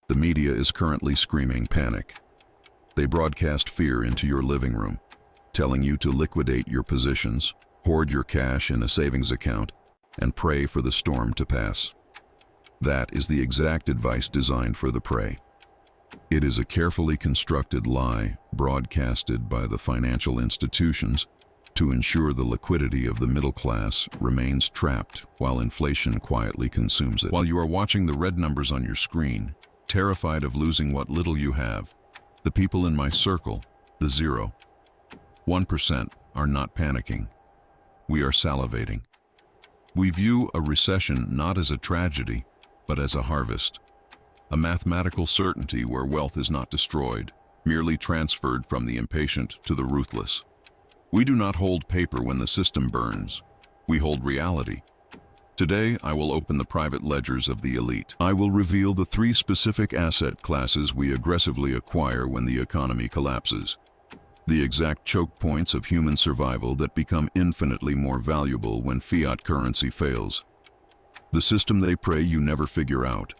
The media is currently screaming panic. They broadcast fear into your living room, telling you to liquidate your positions, hoard your cash in a savings account, and pray for the storm to pass. That is the exact advice designed for the prey. It is a carefully constructed lie broadcasted by the financial institutions to ensure the liquidity of the middle class remains trapped while inflation quietly consumes it. While you are watching the red numbers on your screen, terrified of losing what little you have, the people in my circle, the 1%, are not panicking. We are salivating. We view a recession not as a tragedy, but as a harvest. A mathematical certainty where wealth is not destroyed, merely transferred from the impatient to the ruthless. We do not hold paper when the system burns. We hold reality. Today, I will open the private ledgers of the elite. I will reveal the 3 specific asset classes we aggressively acquire when the economy collapses. The exact choke points of human survival that become infinitely more valuable when fiat currency fails. The system they pray you never figure out.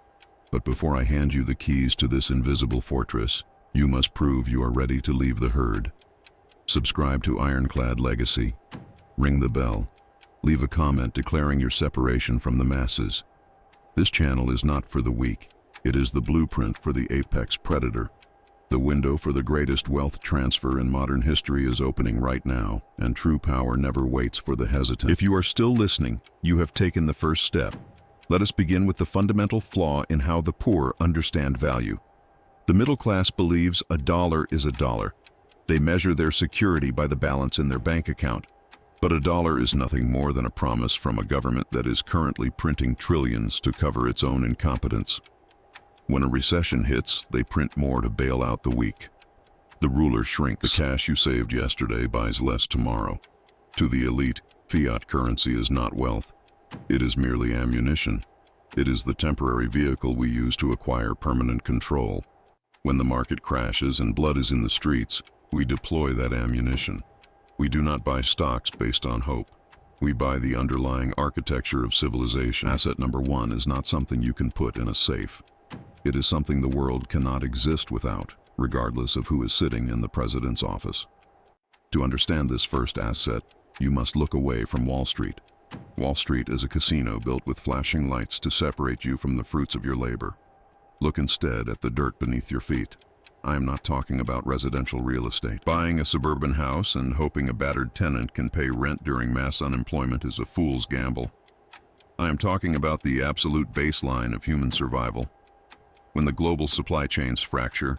But before I hand you the keys to this invisible fortress, you must prove you are ready to leave the herd. Subscribe to Ironclad Legacy. Ring the bell. Leave a comment declaring your separation from the masses. This channel is not for the weak. It is the blueprint for the apex predator. The window for the greatest wealth transfer in modern history is opening right now, and true power never waits for the hesitant. If you are still listening, you have taken the first step. Let us begin with the fundamental flaw in how the poor understand value. The middle class believes a dollar is a dollar. They measure their security by the balance in their bank account. But a dollar is nothing more than a promise from a government that is currently printing trillions to cover its own incompetence. When a recession hits, they print more to bail out the weak. The ruler shrinks. The cash you saved yesterday buys less tomorrow. To the elite, fiat currency is not wealth. It is merely ammunition. It is the temporary vehicle we use to acquire permanent control. When the market crashes and blood is in the streets, we deploy that ammunition. We do not buy stocks based on hope. We buy the underlying architecture of civilization. Asset number 1 is not something you can put in a safe. It is something the world cannot exist without, regardless of who is sitting in the president's office. To understand this first asset, you must look away from Wall Street. Wall Street is a casino built with flashing lights to separate you from the fruits of your labor. Look instead at the dirt beneath your feet. I am not talking about residential real estate. Buying a suburban house and hoping a battered tenant can pay rent during mass unemployment is a fool's gamble. I am talking about the absolute baseline of human survival. When the global supply chains fracture,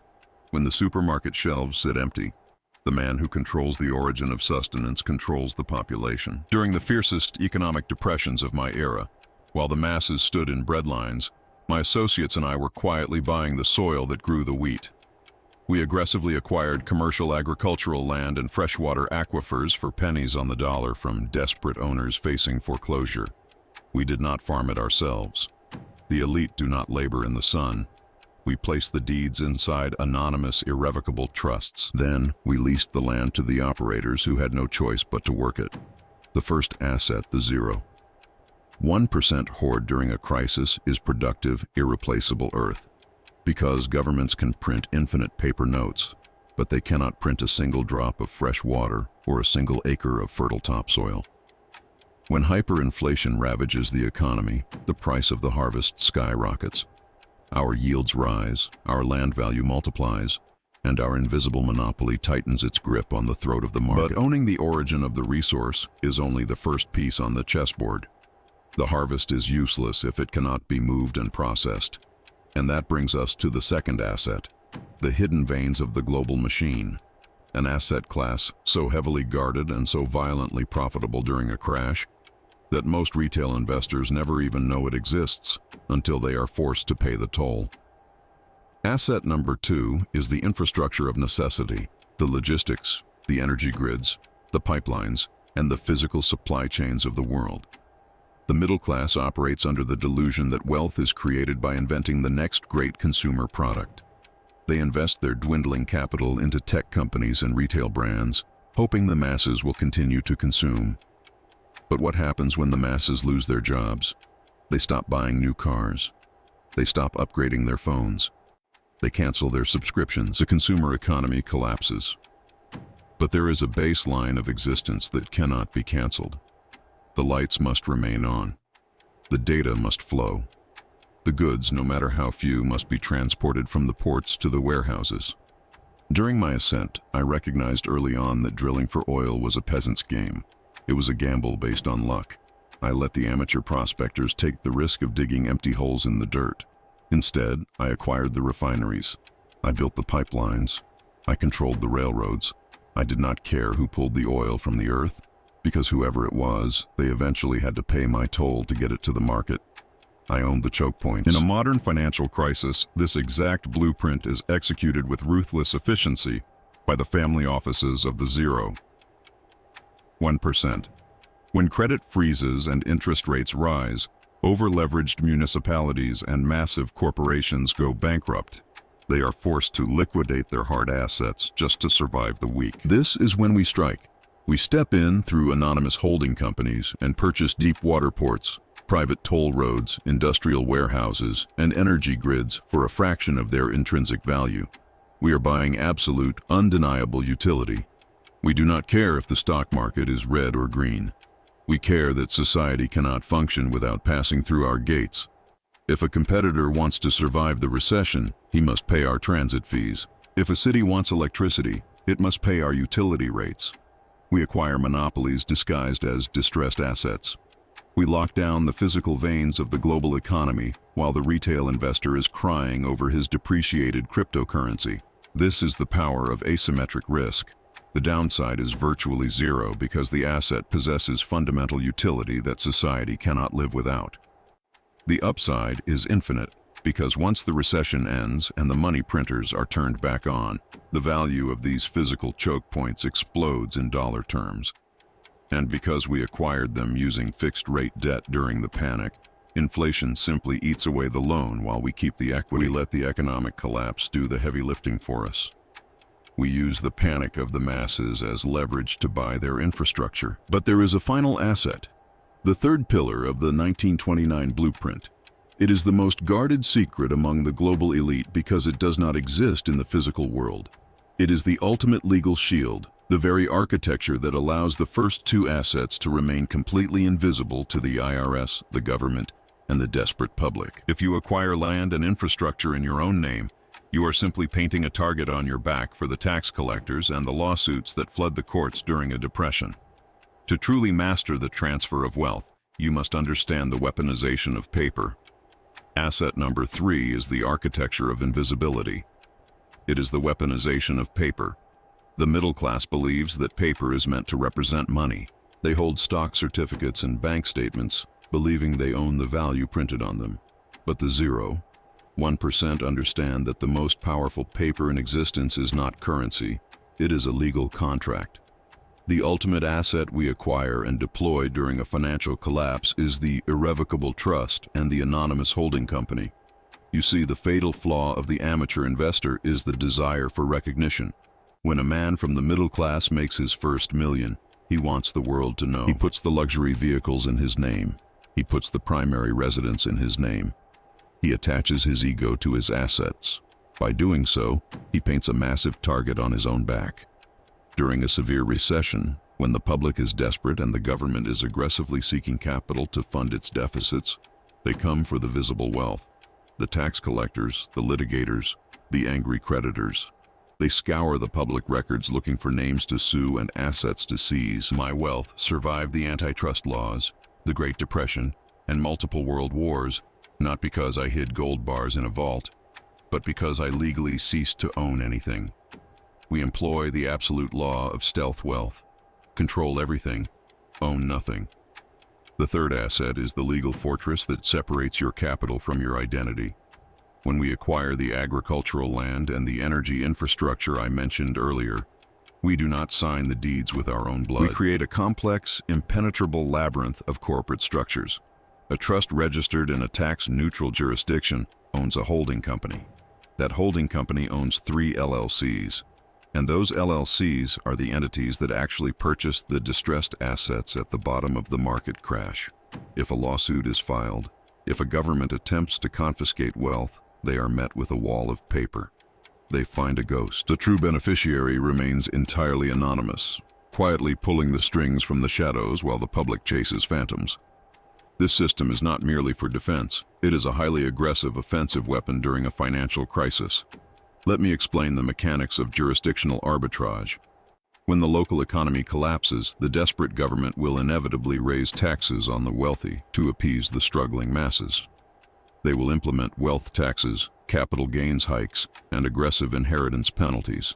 when the supermarket shelves sit empty, the man who controls the origin of sustenance controls the population. During the fiercest economic depressions of my era, while the masses stood in breadlines, my associates and I were quietly buying the soil that grew the wheat. We aggressively acquired commercial agricultural land and freshwater aquifers for pennies on the dollar from desperate owners facing foreclosure. We did not farm it ourselves. The elite do not labor in the sun. We placed the deeds inside anonymous, irrevocable trusts. Then, we leased the land to the operators who had no choice but to work it. The first asset, the 1% hoard during a crisis is productive, irreplaceable earth. Because governments can print infinite paper notes, but they cannot print a single drop of fresh water or a single acre of fertile topsoil. When hyperinflation ravages the economy, the price of the harvest skyrockets. Our yields rise, our land value multiplies, and our invisible monopoly tightens its grip on the throat of the market. But owning the origin of the resource is only the first piece on the chessboard. The harvest is useless if it cannot be moved and processed. And that brings us to the second asset, the hidden veins of the global machine. An asset class so heavily guarded and so violently profitable during a crash that most retail investors never even know it exists until they are forced to pay the toll. Asset number 2 is the infrastructure of necessity, the logistics, the energy grids, the pipelines, and the physical supply chains of the world. The middle class operates under the delusion that wealth is created by inventing the next great consumer product. They invest their dwindling capital into tech companies and retail brands, hoping the masses will continue to consume. But what happens when the masses lose their jobs? They stop buying new cars. They stop upgrading their phones. They cancel their subscriptions. The consumer economy collapses. But there is a baseline of existence that cannot be canceled. The lights must remain on. The data must flow. The goods, no matter how few, must be transported from the ports to the warehouses. During my ascent, I recognized early on that drilling for oil was a peasant's game. It was a gamble based on luck. I let the amateur prospectors take the risk of digging empty holes in the dirt. Instead, I acquired the refineries. I built the pipelines. I controlled the railroads. I did not care who pulled the oil from the earth, because whoever it was, they eventually had to pay my toll to get it to the market. I owned the choke points. In a modern financial crisis, this exact blueprint is executed with ruthless efficiency by the family offices of the 1%. When credit freezes and interest rates rise, over-leveraged municipalities and massive corporations go bankrupt. They are forced to liquidate their hard assets just to survive the week. This is when we strike. We step in through anonymous holding companies and purchase deep water ports, private toll roads, industrial warehouses, and energy grids for a fraction of their intrinsic value. We are buying absolute, undeniable utility. We do not care if the stock market is red or green. We care that society cannot function without passing through our gates. If a competitor wants to survive the recession, he must pay our transit fees. If a city wants electricity, it must pay our utility rates. We acquire monopolies disguised as distressed assets. We lock down the physical veins of the global economy while the retail investor is crying over his depreciated cryptocurrency. This is the power of asymmetric risk. The downside is virtually zero because the asset possesses fundamental utility that society cannot live without. The upside is infinite because once the recession ends and the money printers are turned back on, the value of these physical choke points explodes in dollar terms. And because we acquired them using fixed-rate debt during the panic, inflation simply eats away the loan while we keep the equity. We let the economic collapse do the heavy lifting for us. We use the panic of the masses as leverage to buy their infrastructure. But there is a final asset, the third pillar of the 1929 blueprint. It is the most guarded secret among the global elite because it does not exist in the physical world. It is the ultimate legal shield, the very architecture that allows the first two assets to remain completely invisible to the IRS, the government, and the desperate public. If you acquire land and infrastructure in your own name, you are simply painting a target on your back for the tax collectors and the lawsuits that flood the courts during a depression. To truly master the transfer of wealth, you must understand the weaponization of paper. Asset number 3 is the architecture of invisibility. It is the weaponization of paper. The middle class believes that paper is meant to represent money. They hold stock certificates and bank statements, believing they own the value printed on them. But the 1% understand that the most powerful paper in existence is not currency, it is a legal contract. The ultimate asset we acquire and deploy during a financial collapse is the irrevocable trust and the anonymous holding company. You see, the fatal flaw of the amateur investor is the desire for recognition. When a man from the middle class makes his first million, he wants the world to know. He puts the luxury vehicles in his name. He puts the primary residence in his name. He attaches his ego to his assets. By doing so, he paints a massive target on his own back. During a severe recession, when the public is desperate and the government is aggressively seeking capital to fund its deficits, they come for the visible wealth. The tax collectors, the litigators, the angry creditors. They scour the public records looking for names to sue and assets to seize. My wealth survived the antitrust laws, the Great Depression, and multiple world wars, not because I hid gold bars in a vault, but because I legally ceased to own anything. We employ the absolute law of stealth wealth. Control everything, own nothing. The third asset is the legal fortress that separates your capital from your identity. When we acquire the agricultural land and the energy infrastructure I mentioned earlier, we do not sign the deeds with our own blood. We create a complex, impenetrable labyrinth of corporate structures. A trust registered in a tax-neutral jurisdiction owns a holding company. That holding company owns 3 LLCs. And those LLCs are the entities that actually purchase the distressed assets at the bottom of the market crash. If a lawsuit is filed, if a government attempts to confiscate wealth, they are met with a wall of paper. They find a ghost. The true beneficiary remains entirely anonymous, quietly pulling the strings from the shadows while the public chases phantoms. This system is not merely for defense. It is a highly aggressive offensive weapon during a financial crisis. Let me explain the mechanics of jurisdictional arbitrage. When the local economy collapses, the desperate government will inevitably raise taxes on the wealthy to appease the struggling masses. They will implement wealth taxes, capital gains hikes, and aggressive inheritance penalties.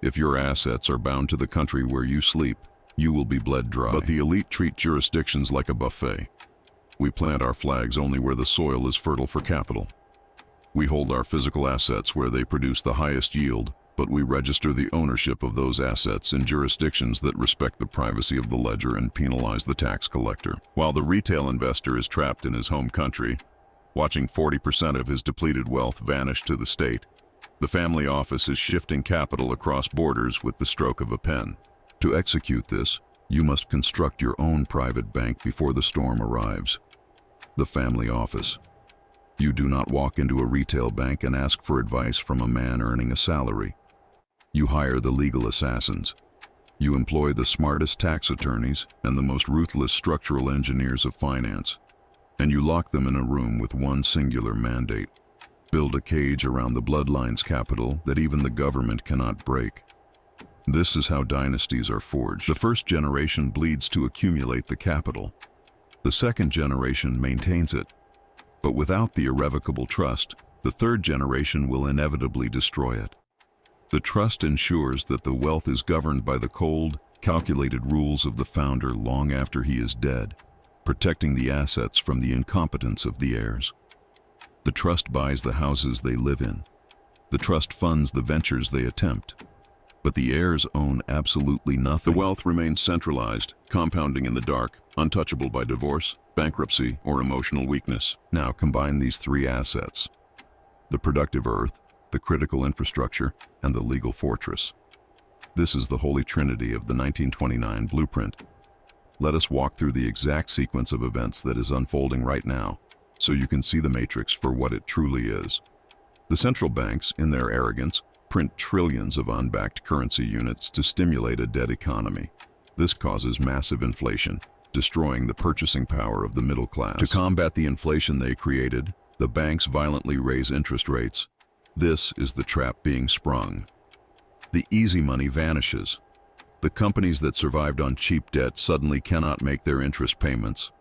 If your assets are bound to the country where you sleep, you will be bled dry. But the elite treat jurisdictions like a buffet. We plant our flags only where the soil is fertile for capital. We hold our physical assets where they produce the highest yield, but we register the ownership of those assets in jurisdictions that respect the privacy of the ledger and penalize the tax collector. While the retail investor is trapped in his home country, watching 40% of his depleted wealth vanish to the state, the family office is shifting capital across borders with the stroke of a pen. To execute this, you must construct your own private bank before the storm arrives. The family office. You do not walk into a retail bank and ask for advice from a man earning a salary. You hire the legal assassins. You employ the smartest tax attorneys and the most ruthless structural engineers of finance. And you lock them in a room with one singular mandate. Build a cage around the bloodline's capital that even the government cannot break. This is how dynasties are forged. The first generation bleeds to accumulate the capital. The second generation maintains it. But without the irrevocable trust, the third generation will inevitably destroy it. The trust ensures that the wealth is governed by the cold, calculated rules of the founder long after he is dead, protecting the assets from the incompetence of the heirs. The trust buys the houses they live in. The trust funds the ventures they attempt. But the heirs own absolutely nothing. The wealth remains centralized, compounding in the dark, untouchable by divorce, bankruptcy, or emotional weakness. Now combine these three assets: the productive earth, the critical infrastructure, and the legal fortress. This is the holy trinity of the 1929 blueprint. Let us walk through the exact sequence of events that is unfolding right now, so you can see the matrix for what it truly is. The central banks, in their arrogance, print trillions of unbacked currency units to stimulate a dead economy. This causes massive inflation, destroying the purchasing power of the middle class. To combat the inflation they created, the banks violently raise interest rates. This is the trap being sprung. The easy money vanishes. The companies that survived on cheap debt suddenly cannot make their interest payments.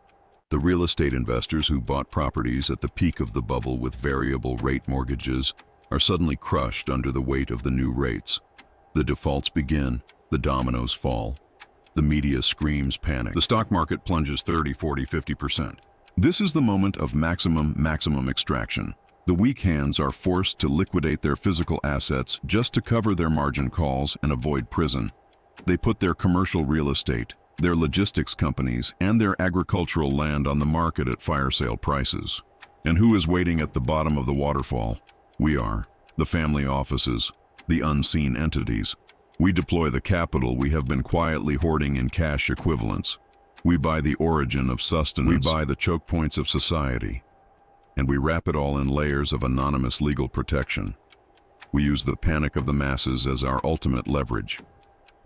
The real estate investors who bought properties at the peak of the bubble with variable rate mortgages are suddenly crushed under the weight of the new rates. The defaults begin, the dominoes fall. The media screams panic. The stock market plunges 30, 40, 50%. This is the moment of maximum extraction. The weak hands are forced to liquidate their physical assets just to cover their margin calls and avoid prison. They put their commercial real estate, their logistics companies, and their agricultural land on the market at fire sale prices. And who is waiting at the bottom of the waterfall? We are, the family offices, the unseen entities. We deploy the capital we have been quietly hoarding in cash equivalents. We buy the origin of sustenance. We buy the choke points of society. And we wrap it all in layers of anonymous legal protection. We use the panic of the masses as our ultimate leverage.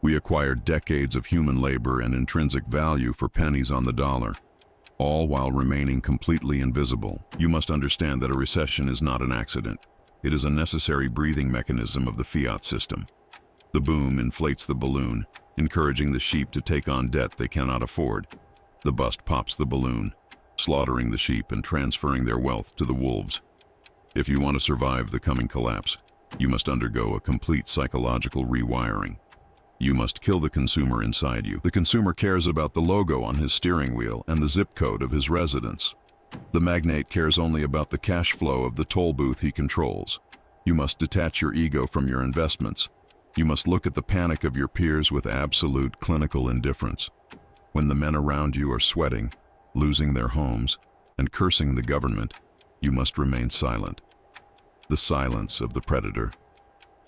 We acquire decades of human labor and intrinsic value for pennies on the dollar, all while remaining completely invisible. You must understand that a recession is not an accident. It is a necessary breathing mechanism of the fiat system. The boom inflates the balloon, encouraging the sheep to take on debt they cannot afford. The bust pops the balloon, slaughtering the sheep and transferring their wealth to the wolves. If you want to survive the coming collapse, you must undergo a complete psychological rewiring. You must kill the consumer inside you. The consumer cares about the logo on his steering wheel and the zip code of his residence. The magnate cares only about the cash flow of the toll booth he controls. You must detach your ego from your investments. You must look at the panic of your peers with absolute clinical indifference. When the men around you are sweating, losing their homes, and cursing the government, you must remain silent. The silence of the predator.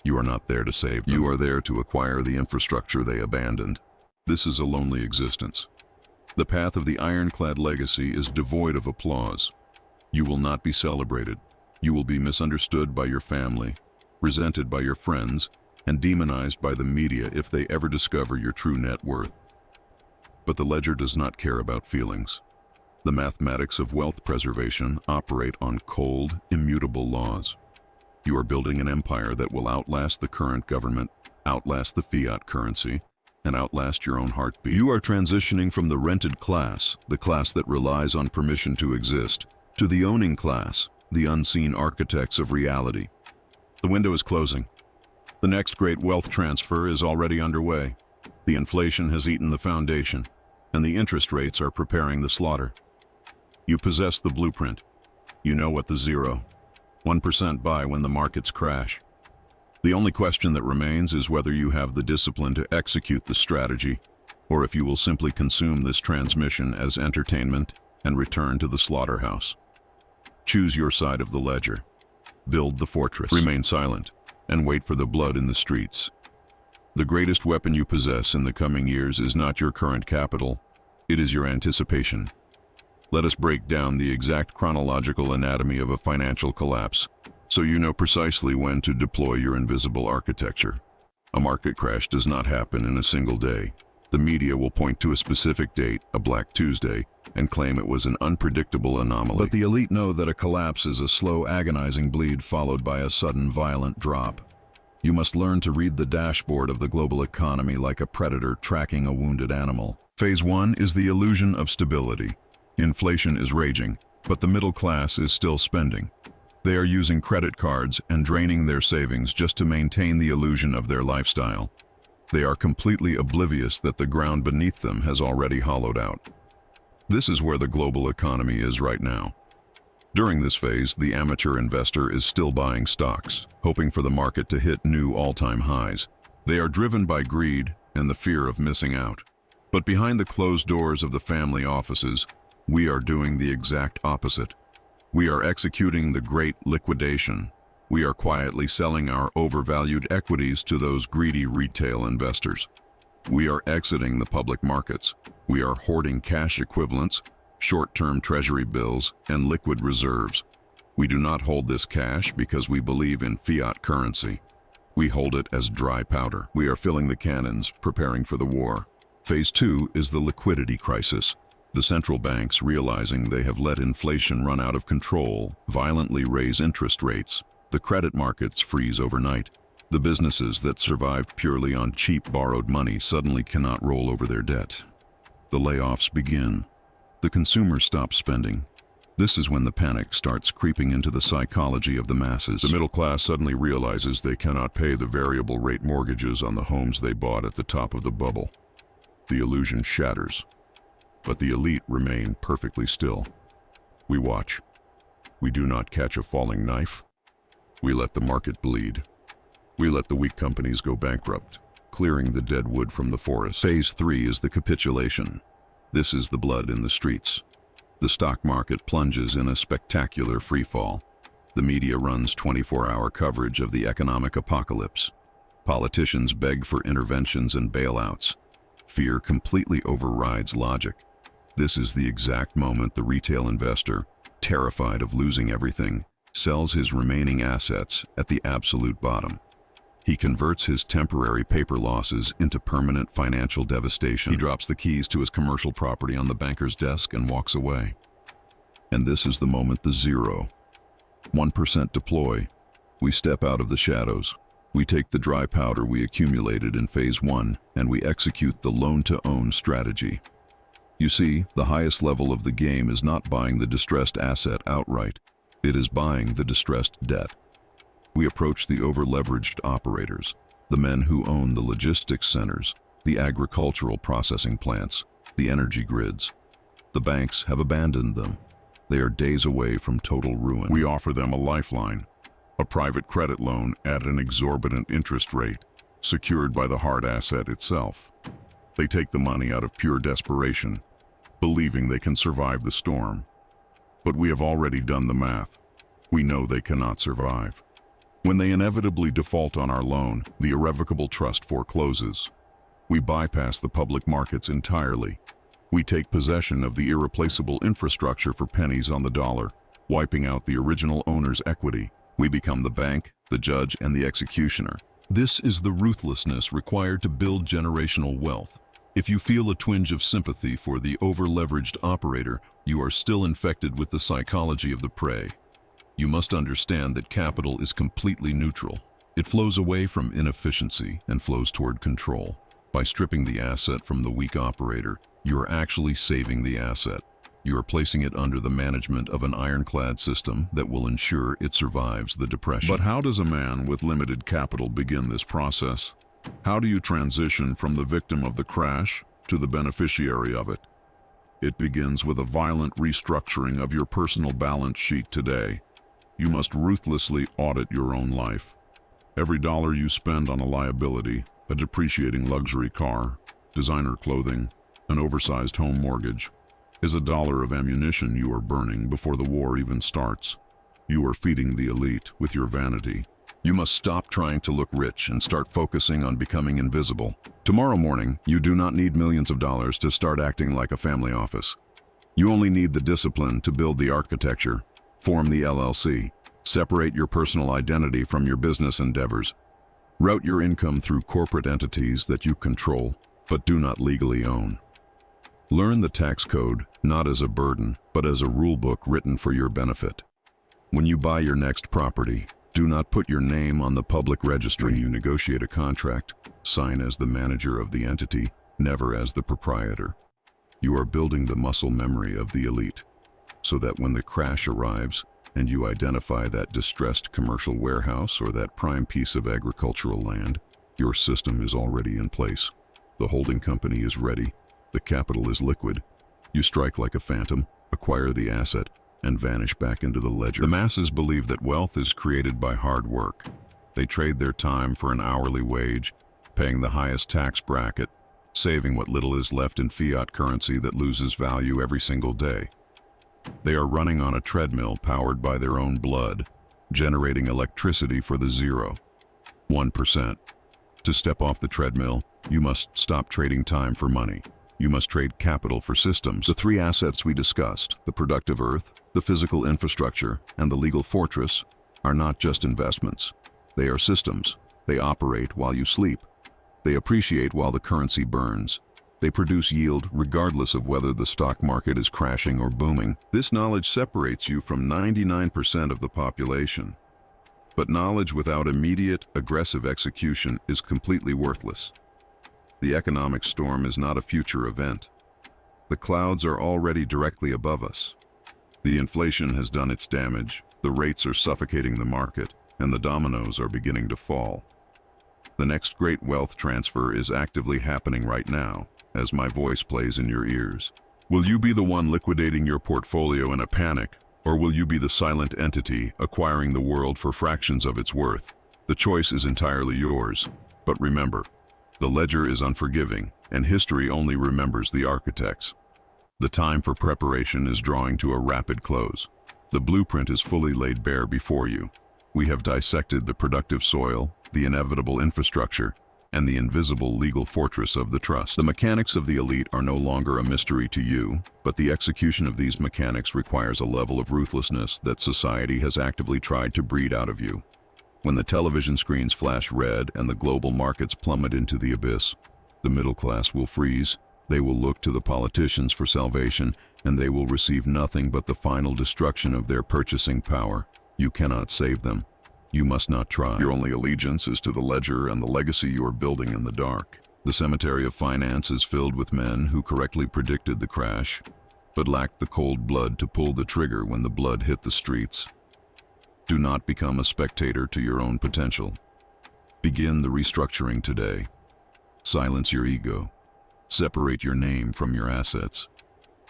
You are not there to save them. You are there to acquire the infrastructure they abandoned. This is a lonely existence. The path of the Ironclad legacy is devoid of applause. You will not be celebrated. You will be misunderstood by your family, resented by your friends, and demonized by the media if they ever discover your true net worth. But the ledger does not care about feelings. The mathematics of wealth preservation operate on cold, immutable laws. You are building an empire that will outlast the current government, outlast the fiat currency, and outlast your own heartbeat. You are transitioning from the rented class, the class that relies on permission to exist, to the owning class, the unseen architects of reality. The window is closing. The next great wealth transfer is already underway. The inflation has eaten the foundation, and the interest rates are preparing the slaughter. You possess the blueprint. You know what the 1% buy when the markets crash. The only question that remains is whether you have the discipline to execute the strategy, or if you will simply consume this transmission as entertainment and return to the slaughterhouse. Choose your side of the ledger. Build the fortress. Remain silent and wait for the blood in the streets. The greatest weapon you possess in the coming years is not your current capital, it is your anticipation. Let us break down the exact chronological anatomy of a financial collapse, so you know precisely when to deploy your invisible architecture. A market crash does not happen in a single day. The media will point to a specific date, a Black Tuesday, and claim it was an unpredictable anomaly. But the elite know that a collapse is a slow, agonizing bleed followed by a sudden, violent drop. You must learn to read the dashboard of the global economy like a predator tracking a wounded animal. Phase 1 is the illusion of stability. Inflation is raging, but the middle class is still spending. They are using credit cards and draining their savings just to maintain the illusion of their lifestyle. They are completely oblivious that the ground beneath them has already hollowed out. This is where the global economy is right now. During this phase, the amateur investor is still buying stocks, hoping for the market to hit new all-time highs. They are driven by greed and the fear of missing out. But behind the closed doors of the family offices, we are doing the exact opposite. We are executing the great liquidation. We are quietly selling our overvalued equities to those greedy retail investors. We are exiting the public markets. We are hoarding cash equivalents, short-term treasury bills, and liquid reserves. We do not hold this cash because we believe in fiat currency. We hold it as dry powder. We are filling the cannons, preparing for the war. Phase 2 is the liquidity crisis. The central banks, realizing they have let inflation run out of control, violently raise interest rates. The credit markets freeze overnight. The businesses that survived purely on cheap borrowed money suddenly cannot roll over their debt. The layoffs begin. The consumers stop spending. This is when the panic starts creeping into the psychology of the masses. The middle class suddenly realizes they cannot pay the variable rate mortgages on the homes they bought at the top of the bubble. The illusion shatters. But the elite remain perfectly still. We watch. We do not catch a falling knife. We let the market bleed. We let the weak companies go bankrupt, clearing the dead wood from the forest. Phase 3 is the capitulation. This is the blood in the streets. The stock market plunges in a spectacular freefall. The media runs 24-hour coverage of the economic apocalypse. Politicians beg for interventions and bailouts. Fear completely overrides logic. This is the exact moment the retail investor, terrified of losing everything, sells his remaining assets at the absolute bottom. He converts his temporary paper losses into permanent financial devastation. He drops the keys to his commercial property on the banker's desk and walks away. And this is the moment the 1% deploy. We step out of the shadows. We take the dry powder we accumulated in Phase 1 and we execute the loan-to-own strategy. You see, the highest level of the game is not buying the distressed asset outright. It is buying the distressed debt. We approach the over-leveraged operators, the men who own the logistics centers, the agricultural processing plants, the energy grids. The banks have abandoned them. They are days away from total ruin. We offer them a lifeline, a private credit loan at an exorbitant interest rate, secured by the hard asset itself. They take the money out of pure desperation, believing they can survive the storm. But we have already done the math. We know they cannot survive. When they inevitably default on our loan, the irrevocable trust forecloses. We bypass the public markets entirely. We take possession of the irreplaceable infrastructure for pennies on the dollar. wiping out the original owner's equity. We become the bank, the judge, and the executioner. This is the ruthlessness required to build generational wealth. If you feel a twinge of sympathy for the over-leveraged operator, you are still infected with the psychology of the prey. You must understand that capital is completely neutral. It flows away from inefficiency and flows toward control. By stripping the asset from the weak operator, you are actually saving the asset. You are placing it under the management of an ironclad system that will ensure it survives the depression. But how does a man with limited capital begin this process? How do you transition from the victim of the crash to the beneficiary of it? It begins with a violent restructuring of your personal balance sheet today. You must ruthlessly audit your own life. Every dollar you spend on a liability, a depreciating luxury car, designer clothing, an oversized home mortgage, is a dollar of ammunition you are burning before the war even starts. You are feeding the elite with your vanity. You must stop trying to look rich and start focusing on becoming invisible. Tomorrow morning, you do not need millions of dollars to start acting like a family office. You only need the discipline to build the architecture, form the LLC, separate your personal identity from your business endeavors, route your income through corporate entities that you control but do not legally own. Learn the tax code not as a burden, but as a rulebook written for your benefit. When you buy your next property, do not put your name on the public registry. When you negotiate a contract, sign as the manager of the entity, never as the proprietor. You are building the muscle memory of the elite, so that when the crash arrives and you identify that distressed commercial warehouse or that prime piece of agricultural land, your system is already in place. The holding company is ready. The capital is liquid. You strike like a phantom, acquire the asset, and vanish back into the ledger. The masses believe that wealth is created by hard work. They trade their time for an hourly wage, paying the highest tax bracket, saving what little is left in fiat currency that loses value every single day. They are running on a treadmill powered by their own blood, generating electricity for the 1%. To step off the treadmill, you must stop trading time for money. You must trade capital for systems. The three assets we discussed, the productive earth, the physical infrastructure, and the legal fortress, are not just investments. They are systems. They operate while you sleep. They appreciate while the currency burns. They produce yield regardless of whether the stock market is crashing or booming. This knowledge separates you from 99% of the population. But knowledge without immediate, aggressive execution is completely worthless. The economic storm is not a future event. The clouds are already directly above us. The inflation has done its damage, the rates are suffocating the market, and the dominoes are beginning to fall. The next great wealth transfer is actively happening right now, as my voice plays in your ears. Will you be the one liquidating your portfolio in a panic, or will you be the silent entity acquiring the world for fractions of its worth? The choice is entirely yours. But remember, the ledger is unforgiving, and history only remembers the architects. The time for preparation is drawing to a rapid close. The blueprint is fully laid bare before you. We have dissected the productive soil, the inevitable infrastructure, and the invisible legal fortress of the trust. The mechanics of the elite are no longer a mystery to you, but the execution of these mechanics requires a level of ruthlessness that society has actively tried to breed out of you. When the television screens flash red and the global markets plummet into the abyss, the middle class will freeze. They will look to the politicians for salvation, and they will receive nothing but the final destruction of their purchasing power. You cannot save them. You must not try. Your only allegiance is to the ledger and the legacy you are building in the dark. The cemetery of finance is filled with men who correctly predicted the crash, but lacked the cold blood to pull the trigger when the blood hit the streets. Do not become a spectator to your own potential. Begin the restructuring today. Silence your ego. Separate your name from your assets.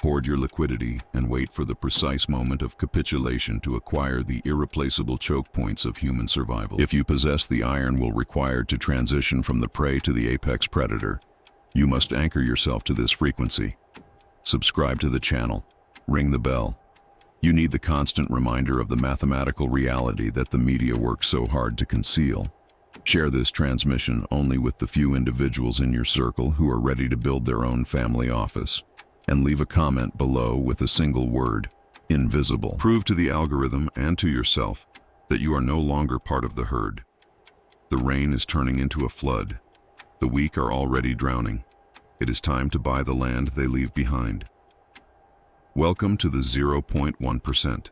Hoard your liquidity and wait for the precise moment of capitulation to acquire the irreplaceable choke points of human survival. If you possess the iron will required to transition from the prey to the apex predator, you must anchor yourself to this frequency. Subscribe to the channel. Ring the bell. You need the constant reminder of the mathematical reality that the media works so hard to conceal. Share this transmission only with the few individuals in your circle who are ready to build their own family office. And leave a comment below with a single word: invisible. Prove to the algorithm and to yourself that you are no longer part of the herd. The rain is turning into a flood. The weak are already drowning. It is time to buy the land they leave behind. Welcome to the 0.1%.